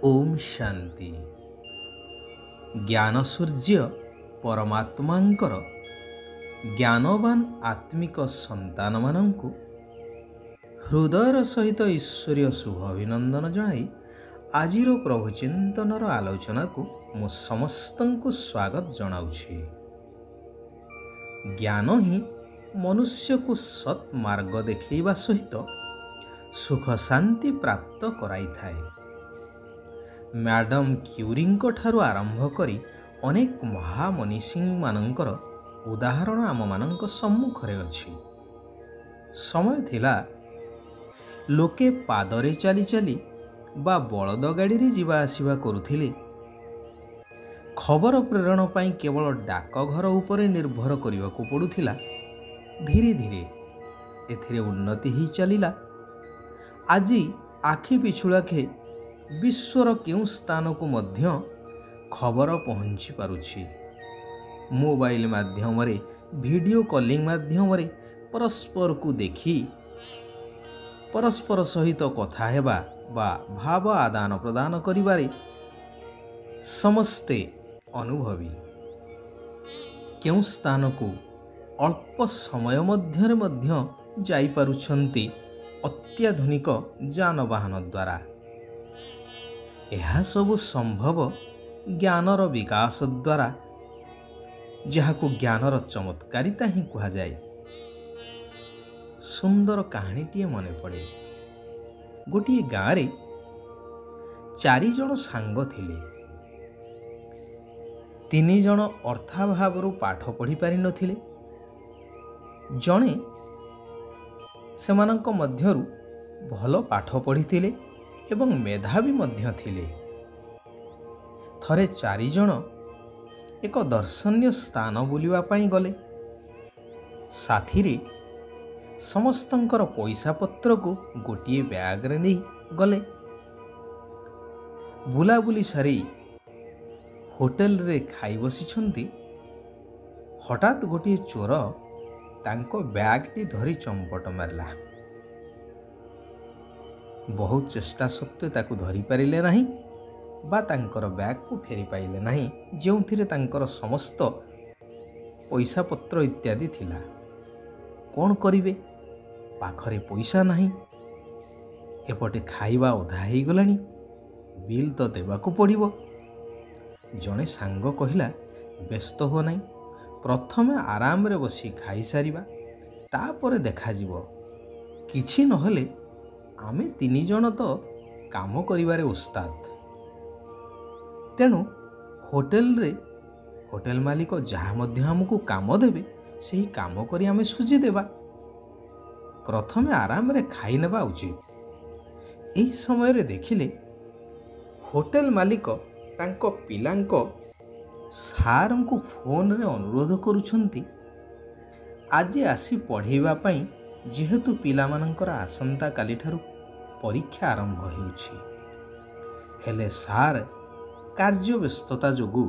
ओम शांति। ज्ञान सूर्य परमात्मांकर ज्ञानवान आत्मिक संतान मानंकु हृदयर सहित ईश्वरीय शुभ अभिनंदन जणाई आजिर प्रभु चिंतनर आलोचना को मु समस्तंकु स्वागत जनाउछि। ज्ञान ही मनुष्य को सत् मार्ग देखैबा सहित सुख शांति प्राप्त कराई थाए। मैडम क्यूरींको ठारू आरंभ करी अनेक महामनीषी मानंकर उदाहरण आम मानंक सम्मुखरे अछि। समय थिला लोके पादरे चली चली बा बलद गाड़ी रे जीवा आसीबा करुथिले। खबर प्रेरण पाई केवल डाकघर उपरे निर्भर करिवाकू पड़ुथिला। धीरे धीरे एथिरे उन्नति ही चलिला। आजी आखि पिछुलाखे विश्वर केउ स्थान को मध्य खबर पहुँची पारुछि। मोबाइल माध्यम रे वीडियो कॉलिंग माध्यम रे परस्पर को देखी परस्पर सहित कथा हेबा बा भाव आदान प्रदान करिबारे समस्ते अनुभवी। केउ स्थान को अल्प समय मध्य जाई पारुछंती अत्याधुनिक जानवाहन द्वारा। यह सब संभव ज्ञानर विकास द्वारा, जहाकू ज्ञानर चमत्कारिता ही कहा जाए। सुंदर कहानीटीए मने पड़े। गोटे गाँव रे 4 जण सांग थिले। 3 जण अर्थाभावरू पाठ पढ़ी पारि नथिले। जणे सेमानंक मध्यरू भल पाठ पढ़िथिले एवं मेधावी मध्य थिले। थरे 4 जण एक दर्शनीय स्थान बुलिवा पाई गले। साथी रे समस्तंकर पैसा पत्र को गोटिए बैग रे नहीं गले। बुलाबुली सारी होटेल रे खाई बसिछंती। हठात गोटिए चोर तांको बैगटी धरी चंपट मारला। बहुत चेष्टा सत्वे ताकू धरी पारिले नहीं बा तांकर बैग को फेरी पाइले नहीं, जेउथिरे तांकर समस्त पैसा पत्र इत्यादि थिला। कौन करिवे? पाखरे पैसा नहीं, एपटे खाइबा अधा ही गलानी, बिल तो देबाकू पड़िबो। जणे सांग कहिला, व्यस्त हो नहीं, प्रथमे आराम रे बसी खाई सारिबा, तापरे देखा जिवो। किछि नहले आमे 3 जण तो काम करिबारे उस्ताद। तेणु होटेल मालिक जहाँ मध्य हमको काम देबे सही काम करी आमे सुझी देबा। प्रथमे आराम रे खाई नेबा उचित। एही समय रे देखिले होटेल मालिक तांको पिलांको सार को फोन रे अनुरोध करुछंती, आज आसी पढ़ेबा पाई, जेहेतु पिला मानकर आसंता काली ठारू परीक्षा आरंभ हेउछि। हेले सार कार्य व्यस्तता जोगु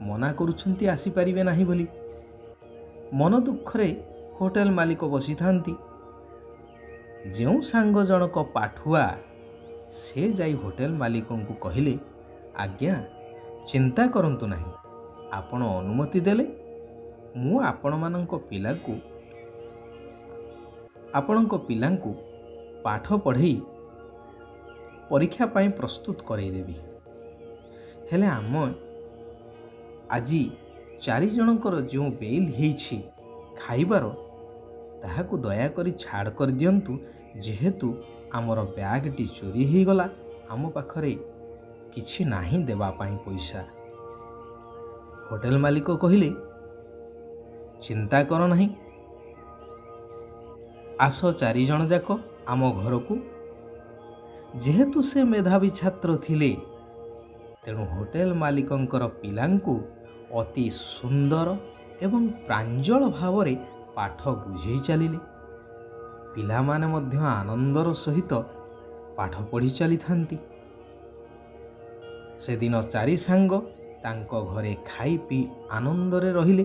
मना करुछंती आसी पारिबे नाही बोली। मन दुखरे होटेल मालिक बसी थांती। जेउ सांग जनक पाठुआ से जाई होटेल मालिकों को कहिले, आज्ञा चिंता करंतु नहीं, आपण अनुमति देले मु आपणक पिलांकु पाठ पढ़ई परीक्षा पाई प्रस्तुत करई देबी। हेले आम आजी 4 जनकर जो बेल हेछि खाइबार, ताहाकु दया करी छाड़ कर दियंतु, जेहेतु आमर बैगटी चोरी ही गला, आम पाखरे किछि नाही देबा पाई पैसा। होटेल मालिक कहिले, चिंता कर नहीं, आस 4 जण जाक आम घर को। जेहेतु से मेधावी छात्र थिले, तेणु होटेल मालिकंकर पिलांकु अति सुंदर एवं प्रांजल भावरे पाठ बुझेई चलिले। पिला माने मध्य आनंदर सहित पाठ पढ़ी चली थांती। से दिन 4 सांग तांको घरे खाई पी आनंदरे रहिले।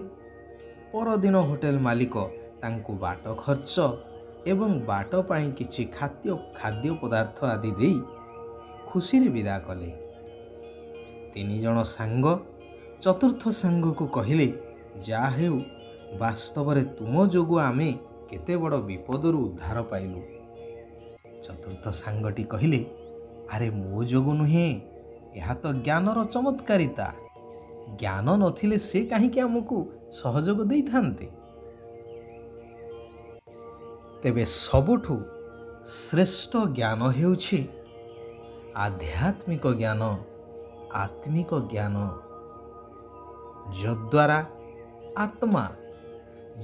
परदिन होटेल मालिक तांको बाट खर्च एवं बाट पाई किछि खाद्य पदार्थ आदि देई ଖୁସିରେ ବିଦା କଲେ। 3 ଜଣ ସାଙ୍ଗ ଚତୁର୍ଥ ସାଙ୍ଗକୁ କହିଲେ, ଯାହା ହେଉ ବାସ୍ତବରେ ତୁମ ଯୋଗୁଁ ଆମେ କେତେ ବଡ଼ ବିପଦରୁ ଉଦ୍ଧାର ପାଇଲୁ। ଚତୁର୍ଥ ସାଙ୍ଗଟି କହିଲେ, ଆରେ ମୋ ଯୋଗୁଁ ନୁହେଁ, ଏହା ତ ଜ୍ଞାନର ଚମତ୍କାରିତା। ଜ୍ଞାନ ନଥିଲେ ସେ କାହିଁକି ଆମକୁ ସହଯୋଗ ଦେଇଥାନ୍ତେ? ତେବେ ସବୁଠୁ ଶ୍ରେଷ୍ଠ ଜ୍ଞାନ ହେଉଛି ଆଧ୍ୟାତ୍ମିକ ଜ୍ଞାନ, ଆତ୍ମିକ ଜ୍ଞାନ, ଯଦ୍ୱାରା ଆତ୍ମା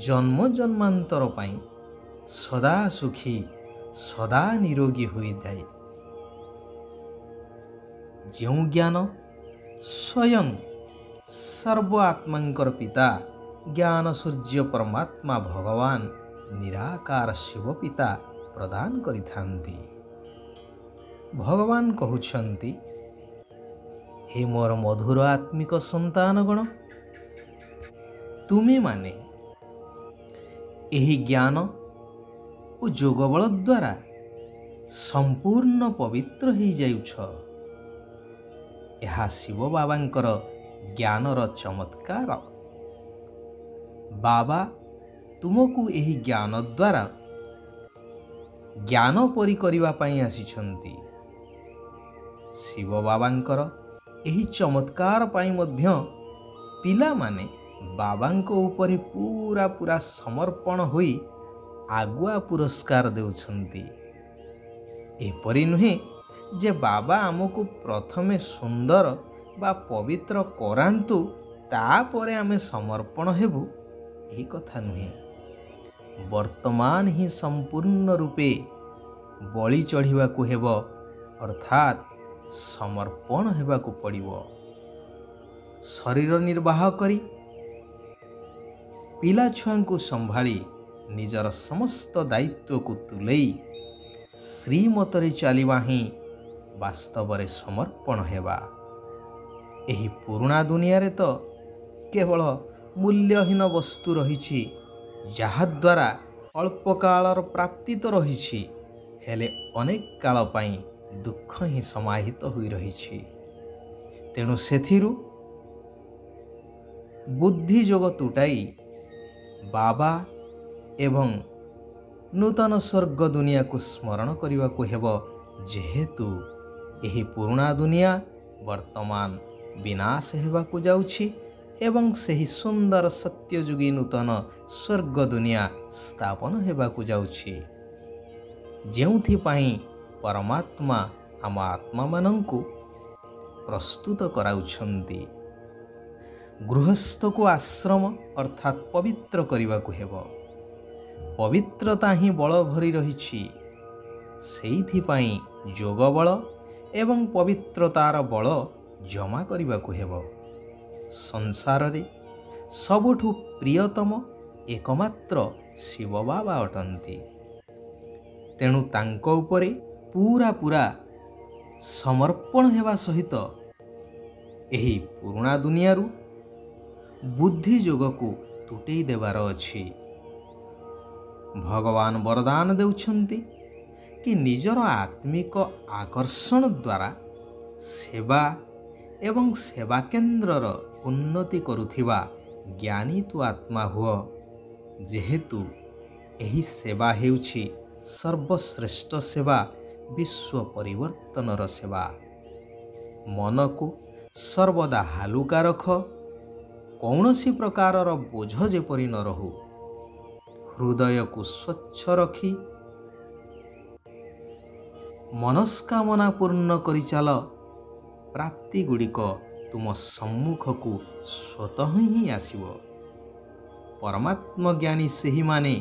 ଜନ୍ମ ଜନ୍ମାନ୍ତର ପାଇଁ ସଦା ସୁଖୀ, ସଦା ନିରୋଗୀ ହୋଇଥାଏ। ଯେଉଁ ଜ୍ଞାନ ସ୍ୱୟଂ ସର୍ବ ଆତ୍ମାଙ୍କର ପିତା ଜ୍ଞାନ ସୂର୍ଯ୍ୟ ପରମାତ୍ମା ଭଗବାନ ନିରାକାର ଶିବ ପିତା ପ୍ରଦାନ କରିଥାନ୍ତି। ଭଗବାନ କହୁଛନ୍ତି, ହେ ମୋର ମଧୁର ଆତ୍ମିକ ସନ୍ତାନଗଣ, ତୁମେମାନେ ଏହି ଜ୍ଞାନ ଓ ଯୋଗବଳ ଦ୍ୱାରା ସମ୍ପୂର୍ଣ୍ଣ ପବିତ୍ର ହୋଇଯାଉଛ। ଏହା ଶିବ ବାବାଙ୍କର ଜ୍ଞାନର ଚମତ୍କାର। ବାବା ତୁମକୁ ଏହି ଜ୍ଞାନ ଦ୍ୱାରା ଜ୍ଞାନ ପରି କରିବା ପାଇଁ ଆସିଛନ୍ତି। ଶିବ ବାବାଙ୍କର ଏହି ଚମତ୍କାର ପାଇଁ ମଧ୍ୟ ପିଲାମାନେ ବାବାଙ୍କ ଉପରେ ପୁରା ସମର୍ପଣ ହୋଇ ଆଗୁଆ ପୁରସ୍କାର ଦେଉଛନ୍ତି। ଏପରି ନୁହେଁ ଯେ ବାବା ଆମକୁ ପ୍ରଥମେ ସୁନ୍ଦର ବା ପବିତ୍ର କରାନ୍ତୁ, ତାପରେ ଆମେ ସମର୍ପଣ ହେବୁ, ଏହି କଥା ନୁହେଁ। ବର୍ତ୍ତମାନ ହିଁ ସମ୍ପୂର୍ଣ୍ଣ ରୂପେ ବଳି ଚଢ଼ିବାକୁ ହେବ, ଅର୍ଥାତ୍ ସମର୍ପଣ ହେବାକୁ ପଡ଼ିବ। ଶରୀର ନିର୍ବାହ କରି ପିଲାଛୁଆଙ୍କୁ ସମ୍ଭାଳି ନିଜର ସମସ୍ତ ଦାୟିତ୍ୱକୁ ତୁଲେଇ ଶ୍ରୀମତରେ ଚାଲିବା ହିଁ ବାସ୍ତବରେ ସମର୍ପଣ ହେବା। ଏହି ପୁରୁଣା ଦୁନିଆରେ ତ କେବଳ ମୂଲ୍ୟହୀନ ବସ୍ତୁ ରହିଛି, ଯାହାଦ୍ୱାରା ଅଳ୍ପ କାଳର ପ୍ରାପ୍ତି ତ ରହିଛି, ହେଲେ ଅନେକ କାଳ ପାଇଁ ଦୁଃଖ ହିଁ ସମାହିତ ହୋଇ ରହିଛି। ତେଣୁ ସେଥିରୁ ବୁଦ୍ଧି ଯୋଗ ତୁଟାଇ ବାବା ଏବଂ ନୂତନ ସ୍ୱର୍ଗ ଦୁନିଆକୁ ସ୍ମରଣ କରିବାକୁ ହେବ, ଯେହେତୁ ଏହି ପୁରୁଣା ଦୁନିଆ ବର୍ତ୍ତମାନ ବିନାଶ ହେବାକୁ ଯାଉଛି ଏବଂ ସେହି ସୁନ୍ଦର ସତ୍ୟଯୁଗୀ ନୂତନ ସ୍ୱର୍ଗ ଦୁନିଆ ସ୍ଥାପନ ହେବାକୁ ଯାଉଛି, ଯେଉଁଥିପାଇଁ ପରମାତ୍ମା ଆମ ଆତ୍ମାମାନଙ୍କୁ ପ୍ରସ୍ତୁତ କରାଉଛନ୍ତି। ଗୃହସ୍ଥକୁ ଆଶ୍ରମ ଅର୍ଥାତ୍ ପବିତ୍ର କରିବାକୁ ହେବ। ପବିତ୍ରତା ହିଁ ବଳ ଭରି ରହିଛି। ସେଇଥିପାଇଁ ଯୋଗ ବଳ ଏବଂ ପବିତ୍ରତାର ବଳ ଜମା କରିବାକୁ ହେବ। ସଂସାରରେ ସବୁଠୁ ପ୍ରିୟତମ ଏକମାତ୍ର ଶିବ ବାବା ଅଟନ୍ତି। ତେଣୁ ତାଙ୍କ ଉପରେ ପୁରା ସମର୍ପଣ ହେବା ସହିତ ଏହି ପୁରୁଣା ଦୁନିଆରୁ ବୁଦ୍ଧି ଯୋଗକୁ ତୁଟେଇ ଦେବାର ଅଛି। ଭଗବାନ ବରଦାନ ଦେଉଛନ୍ତି କି ନିଜର ଆତ୍ମିକ ଆକର୍ଷଣ ଦ୍ୱାରା ସେବା ଏବଂ ସେବା କେନ୍ଦ୍ରର ଉନ୍ନତି କରୁଥିବା ଜ୍ଞାନୀ ତୁ ଆତ୍ମା ହୁଅ, ଯେହେତୁ ଏହି ସେବା ହେଉଛି ସର୍ବଶ୍ରେଷ୍ଠ ସେବା, ବିଶ୍ୱ ପରିବର୍ତ୍ତନର ସେବା। ମନକୁ ସର୍ବଦା ହାଲୁକା ରଖ, କୌଣସି ପ୍ରକାରର ବୋଝ ଯେପରି ନ ରହୁ। ହୃଦୟକୁ ସ୍ୱଚ୍ଛ ରଖି ମନସ୍କାମନା ପୂର୍ଣ୍ଣ କରିଚାଲ। ପ୍ରାପ୍ତି ଗୁଡ଼ିକ ତୁମ ସମ୍ମୁଖକୁ ସ୍ୱତଃ ହିଁ ଆସିବ। ପରମାତ୍ମ ଜ୍ଞାନୀ ସେହିମାନେ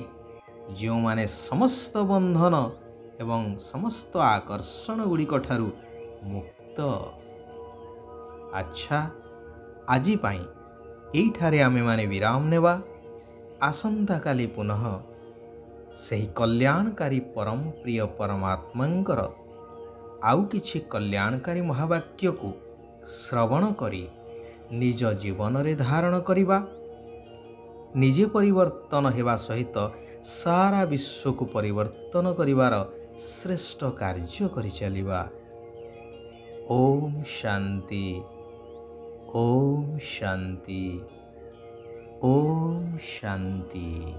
ଯେଉଁମାନେ ସମସ୍ତ ବନ୍ଧନ ଏବଂ ସମସ୍ତ ଆକର୍ଷଣ ଗୁଡ଼ିକ ଠାରୁ ମୁକ୍ତ। ଆଚ୍ଛା, ଆଜି ପାଇଁ ଏଇଠାରେ ଆମେମାନେ ବିରାମ ନେବା। ଆସନ୍ତାକାଲି ପୁନଃ ସେହି କଲ୍ୟାଣକାରୀ ପରମ ପ୍ରିୟ ପରମାତ୍ମାଙ୍କର ଆଉ କିଛି କଲ୍ୟାଣକାରୀ ମହାବାକ୍ୟକୁ ଶ୍ରବଣ କରି ନିଜ ଜୀବନରେ ଧାରଣ କରିବା, ନିଜେ ପରିବର୍ତ୍ତନ ହେବା ସହିତ ସାରା ବିଶ୍ୱକୁ ପରିବର୍ତ୍ତନ କରିବାର ଶ୍ରେଷ୍ଠ କାର୍ଯ୍ୟ କରିଚାଲିବା। ओम शांति, ओम शांति, ओम शांति।